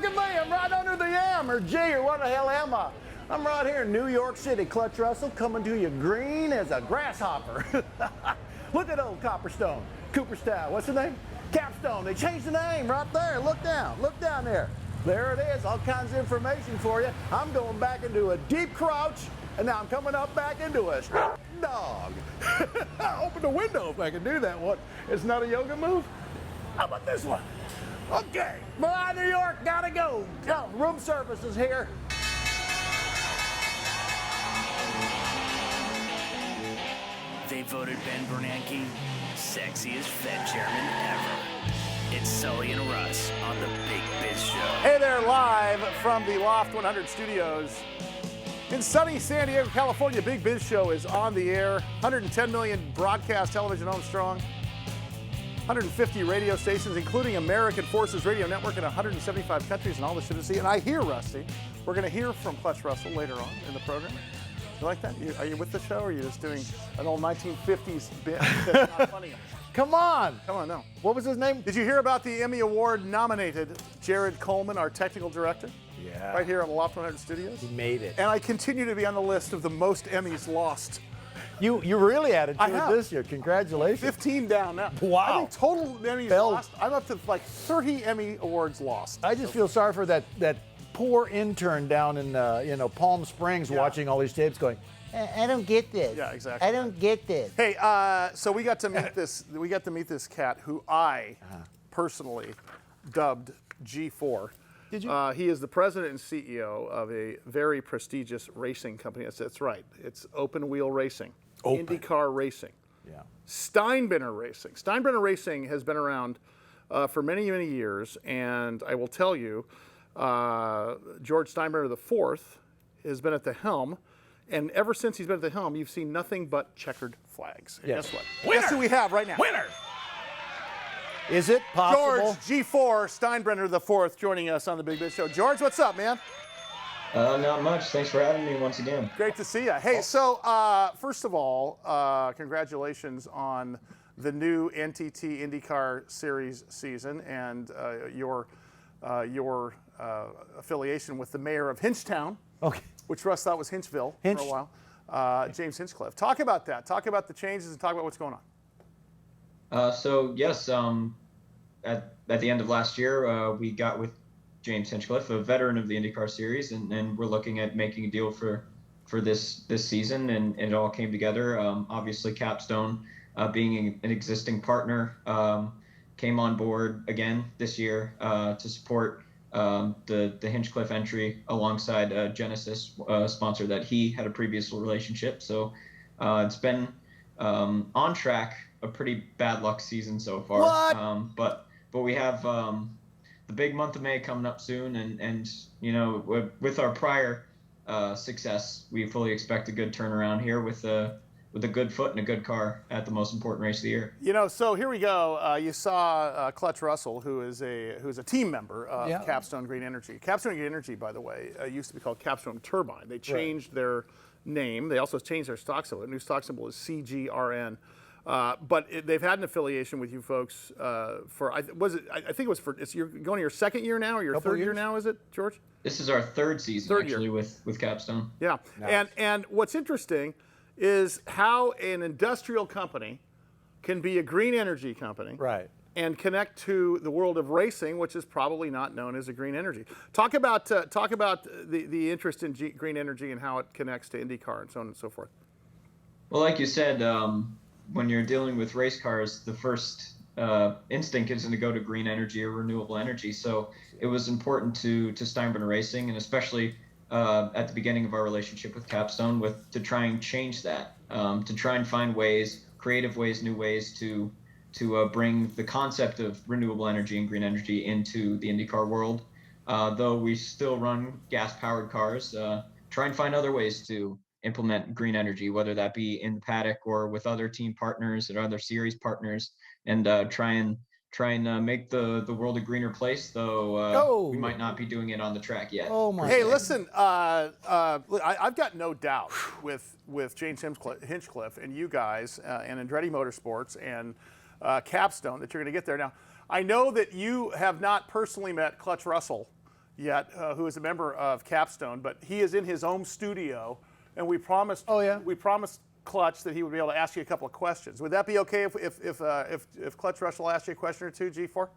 look at me. I'm right under the M or G or what the hell am I? I'm right here in New York City. Clutch Russell coming to you green as a grasshopper. Look at old Copperstone, Cooperstown. What's the name? Capstone. They changed the name right there. Look down there. There it is. All kinds of information for you. I'm going back into a deep crouch, and now I'm coming up back into a dog. Open the window if I can do that one. It's not a yoga move. How about this one? Okay, bye New York, gotta go. Oh, room service is here. They voted Ben Bernanke sexiest Fed chairman ever. It's Sully and Russ on the Big Biz Show. Hey there, live from the Loft 100 studios in sunny San Diego, California. Big Biz Show is on the air. 110 million broadcast television homes strong. 150 radio stations, including American Forces Radio Network in 175 countries and all the shit to see. And I hear, Rusty, we're going to hear from Clutch Russell later on in the program. You like that? Are you with the show, or are you just doing an old 1950s bit that's not funny? Come on, no. What was his name? Did you hear about the Emmy Award nominated Jared Coleman, our technical director? Yeah. Right here on the Loft 100 studios. He made it. And I continue to be on the list of the most Emmys lost. You really added to I it have. this year. Congratulations. 15 down now. Wow. I think total Emmys Bell. lost. I'm up to like 30 Emmy Awards lost. I just feel sorry for that poor intern down in Palm Springs watching all these tapes going, I don't get this. Yeah, exactly. I don't get this. Hey, so we got to meet this. We got to meet this cat who I personally dubbed G4. Did you? He is the president and CEO of a very prestigious racing company. That's right. It's Open Wheel Racing. Open. IndyCar Racing. Yeah. Steinbrenner Racing. Steinbrenner Racing has been around for many, many years, and I will tell you, George Steinbrenner IV has been at the helm. And ever since he's been at the helm, you've seen nothing but checkered flags. And Yes. guess what? Winner! Guess who we have right now? Winner! Is it possible? George G4 Steinbrenner IV joining us on the Big Biz Show. George, what's up, man? Not much. Thanks for having me once again. Great to see you. Hey, so first of all, congratulations on the new NTT INDYCAR Series season and your affiliation with the mayor of Hinchtown. Okay. Which Russ thought was Hinchville for a while. James Hinchcliffe. Talk about that. Talk about the changes and talk about what's going on. So yes, at the end of last year, we got with James Hinchcliffe, a veteran of the INDYCAR Series, and we're looking at making a deal for this season, and it all came together. Obviously, Capstone, being an existing partner, came on board again this year to support the Hinchcliffe entry alongside Genesis, sponsor that he had a previous relationship. So it's been on track, a pretty bad luck season so far. What? But we have the big month of May coming up soon, and you know, with our prior success, we fully expect a good turnaround here with a good foot and a good car at the most important race of the year. You know, so here we go. You saw Clutch Russell, who's a team member of Capstone Green Energy. Capstone Green Energy, by the way, used to be called Capstone Turbine. They changed their name. They also changed their stock symbol. The new stock symbol is CGRN. But they've had an affiliation with you folks for, I think it was for, you're going to your second year now, or your third year now, is it, George? This is our third season, actually, with Capstone. Yeah, nice. And what's interesting is how an industrial company can be a green energy company, Right. and connect to the world of racing, which is probably not known as a green energy. Talk about the interest in green energy and how it connects to IndyCar and so on and so forth. Well, like you said, when you're dealing with race cars, the first instinct isn't to go to green energy or renewable energy. So it was important to Steinbrenner Racing, and especially at the beginning of our relationship with Capstone, to try and change that, to try and find ways, creative ways, new ways to bring the concept of renewable energy and green energy into the IndyCar world. Though we still run gas-powered cars, try and find other ways to implement green energy, whether that be in the paddock or with other team partners and other series partners, and try and make the world a greener place, though we might not be doing it on the track yet. Oh my! Hey, listen, I've got no doubt with James Hinchcliffe and you guys and Andretti Motorsports and Capstone that you're going to get there. Now, I know that you have not personally met Clutch Russell yet, who is a member of Capstone, but he is in his own studio, and we promised. We promised Clutch that he would be able to ask you a couple of questions. Would that be okay if Clutch Russell asked you a question or two, G4?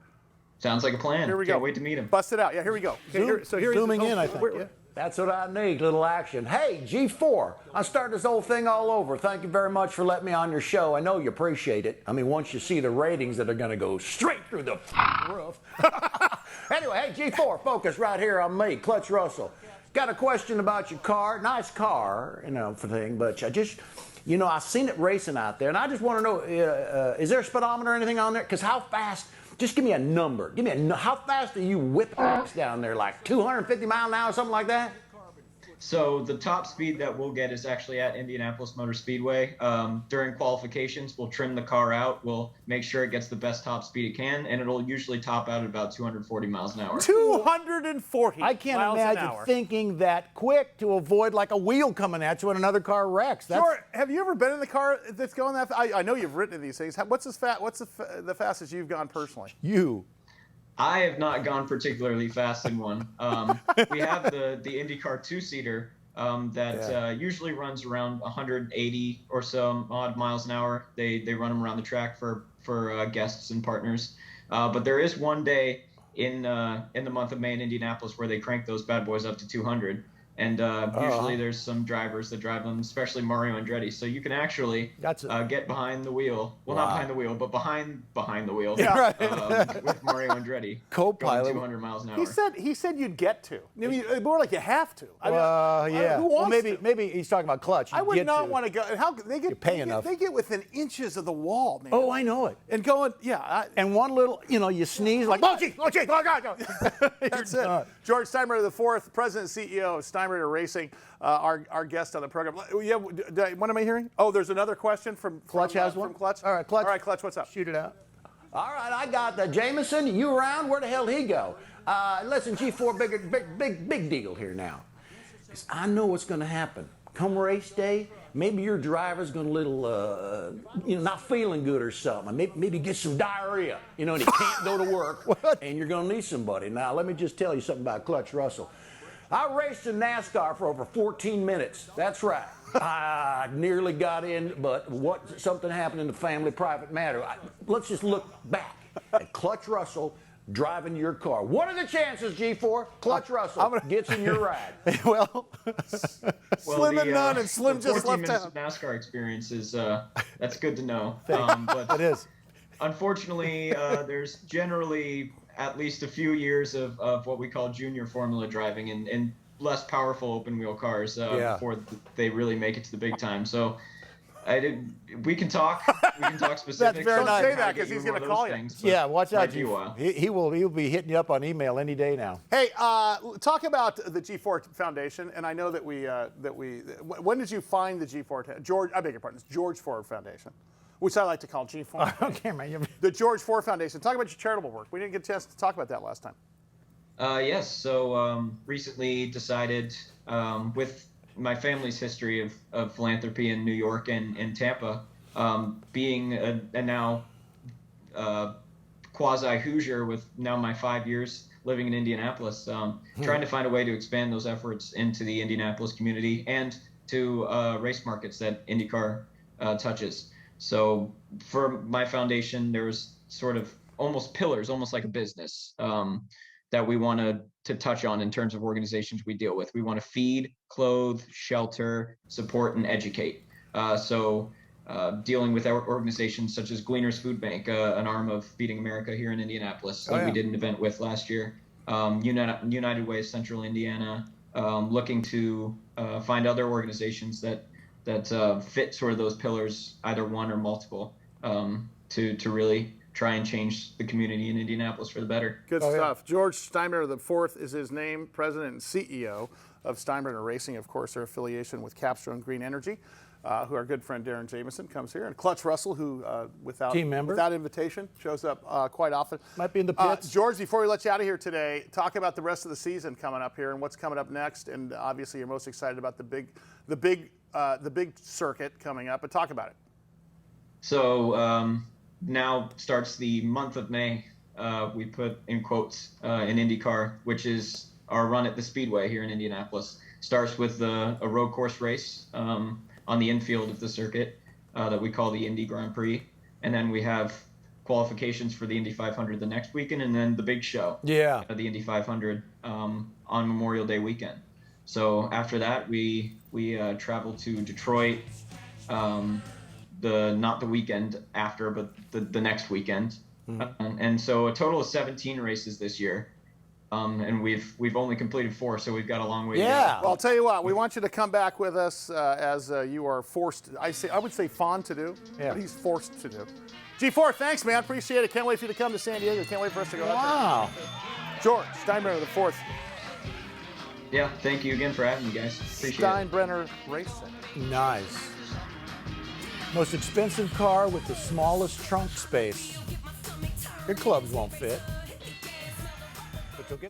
Sounds like a plan. Here we Can't go. wait to meet him. Bust it out. Yeah, here we go. Okay, Zooming in, I think. Yeah. That's what I need, little action. Hey, G4, I'm starting this whole thing all over. Thank you very much for letting me on your show. I know you appreciate it. I mean, once you see the ratings that are going to go straight through the roof. Anyway, hey, G4, focus right here on me, Clutch Russell. Got a question about your car. Nice car, for thing, but I just, I've seen it racing out there, and I just want to know, is there a speedometer or anything on there? Because how fast, just give me a number. How fast are you whipping down there, like 250 miles an hour, something like that? So the top speed that we'll get is actually at Indianapolis Motor Speedway. During qualifications, we'll trim the car out. We'll make sure it gets the best top speed it can, and it'll usually top out at about 240 miles an hour. 240 I can't miles an imagine hour. thinking that quick to avoid like a wheel coming at you when another car wrecks. George, have you ever been in the car that's going that fast? I know you've written these things. What's the fastest you've gone personally? You. I have not gone particularly fast in one. We have the IndyCar two-seater that usually runs around 180 or so odd miles an hour. They run them around the track for guests and partners. But there is one day in the month of May in Indianapolis where they crank those bad boys up to 200. And usually there's some drivers that drive them, especially Mario Andretti. So you can actually get behind the wheel. Well, not behind the wheel, but behind the wheel. Yeah. With Mario Andretti. Co-pilot. Going 200 miles an hour. He said you'd get to. I mean, more like you have to. I mean, Yeah. who wants well, to? maybe he's talking about Clutch. I would not want to go. How they get? pay enough. They get within inches of the wall, man. Oh, I know it. And going, And one little, you sneeze like, oh, geez, oh, God. That's it. George Steinbrenner IV, President and CEO of Steinbrenner Racing, our guest on the program. What am I hearing? Oh, there's another question from Clutch has one? From Clutch. All right, Clutch. All right, Clutch, what's up? Shoot it out. All right, I got the Jameson. You around? Where the hell did he go? Listen, G4, big deal here now. 'Cause I know what's going to happen. Come race day, maybe your driver's going to not feeling good or something. Maybe get some diarrhea, and he can't go to work. And you're going to need somebody. Now, let me just tell you something about Clutch Russell. I raced in NASCAR for over 14 minutes. That's right. I nearly got in, but something happened in the family private matter. Let's just look back at Clutch Russell driving your car. What are the chances, G4? Clutch Russell gets in your ride. Well, Slim and none, and Slim just left minutes town. of NASCAR experience is that's good to know. But it is. Unfortunately, there's generally at least a few years of what we call junior formula driving in less powerful open wheel cars before they really make it to the big time. So we can talk specifics. That's very nice. Don't say that, How to get 'cause he's more gonna of call those you. things, Yeah, watch out. might be a while. He'll be hitting you up on email any day now. Hey, talk about the G4 Foundation, and I know that when did you find the G4? George, I beg your pardon, it's George4 Foundation, which I like to call G4. Okay, man. The George4 Foundation. Talk about your charitable work. We didn't get a chance to talk about that last time. Yes. So recently decided with my family's history of philanthropy in New York and Tampa, being a now quasi Hoosier with now my 5 years living in Indianapolis, trying to find a way to expand those efforts into the Indianapolis community and to race markets that IndyCar touches. So for my foundation, there's sort of almost pillars, almost like a business, that we want to touch on in terms of organizations we deal with. We want to feed, clothe, shelter, support, and educate. So dealing with our organizations such as Gleaners Food Bank, an arm of Feeding America here in Indianapolis, we did an event with last year. United Way of Central Indiana, looking to find other organizations that fit sort of those pillars, either one or multiple, to really try and change the community in Indianapolis for the better. Good stuff. George Steinbrenner IV is his name, President and CEO of Steinbrenner Racing. Of course, their affiliation with Capstone Green Energy, who our good friend Darren Jameson comes here, and Clutch Russell, who without invitation shows up quite often. Might be in the pits. George, before we let you out of here today, talk about the rest of the season coming up here and what's coming up next. And obviously, you're most excited about the big circuit coming up. But talk about it. So now starts the month of May. We put in quotes in IndyCar, which is our run at the Speedway here in Indianapolis. Starts with a road course race on the infield of the circuit that we call the Indy Grand Prix. And then we have qualifications for the Indy 500 the next weekend, and then the big show, Yeah. the Indy 500 on Memorial Day weekend. So after that, we travel to Detroit, not the weekend after, but the next weekend. And so a total of 17 races this year. And we've only completed 4, so we've got a long way to go. Yeah. Well, I'll tell you what, we want you to come back with us as you are forced, I would say fond to do, but he's forced to do. G4, thanks, man. Appreciate it. Can't wait for you to come to San Diego. Can't wait for us to go out Wow. there. George, Steinbrenner IV. Yeah, thank you again for having me, guys. Appreciate it. Steinbrenner Racing. Nice. Most expensive car with the smallest trunk space. Your clubs won't fit.